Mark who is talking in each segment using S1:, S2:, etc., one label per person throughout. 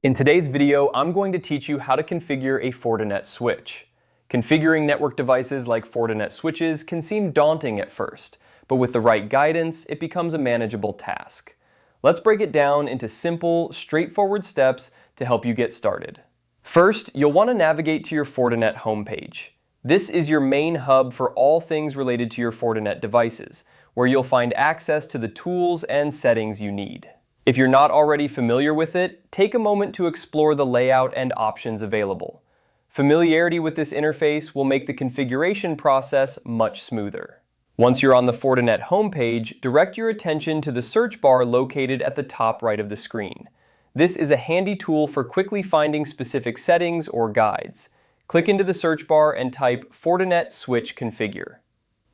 S1: In today's video, I'm going to teach you how to configure a Fortinet switch. Configuring network devices like Fortinet switches can seem daunting at first, but with the right guidance, it becomes a manageable task. Let's break it down into simple, straightforward steps to help you get started. First, you'll want to navigate to your Fortinet homepage. This is your main hub for all things related to your Fortinet devices, where you'll find access to the tools and settings you need. If you're not already familiar with it, take a moment to explore the layout and options available. Familiarity with this interface will make the configuration process much smoother. Once you're on the Fortinet homepage, direct your attention to the search bar located at the top right of the screen. This is a handy tool for quickly finding specific settings or guides. Click into the search bar and type Fortinet Switch Configure.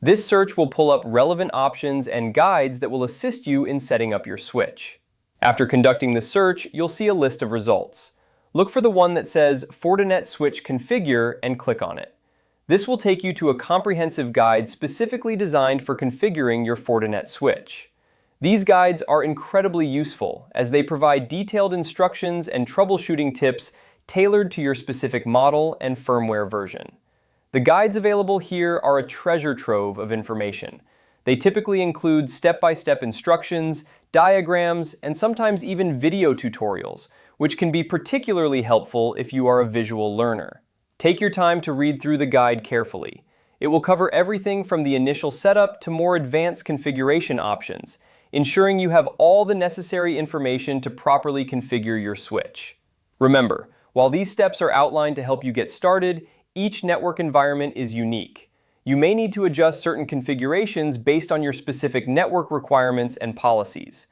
S1: This search will pull up relevant options and guides that will assist you in setting up your switch. After conducting the search, you'll see a list of results. Look for the one that says Fortinet Switch Configure and click on it. This will take you to a comprehensive guide specifically designed for configuring your Fortinet switch. These guides are incredibly useful as they provide detailed instructions and troubleshooting tips tailored to your specific model and firmware version. The guides available here are a treasure trove of information. They typically include step-by-step instructions, diagrams, and sometimes even video tutorials, which can be particularly helpful if you are a visual learner. Take your time to read through the guide carefully. It will cover everything from the initial setup to more advanced configuration options, ensuring you have all the necessary information to properly configure your switch. Remember, while these steps are outlined to help you get started, each network environment is unique. You may need to adjust certain configurations based on your specific network requirements and policies.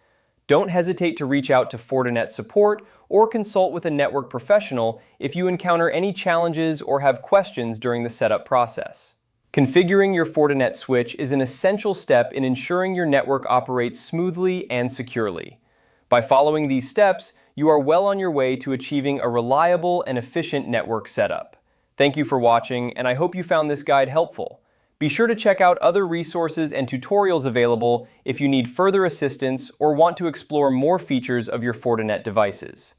S1: Don't hesitate to reach out to Fortinet support or consult with a network professional if you encounter any challenges or have questions during the setup process. Configuring your Fortinet switch is an essential step in ensuring your network operates smoothly and securely. By following these steps, you are well on your way to achieving a reliable and efficient network setup. Thank you for watching, and I hope you found this guide helpful. Be sure to check out other resources and tutorials available if you need further assistance or want to explore more features of your Fortinet devices.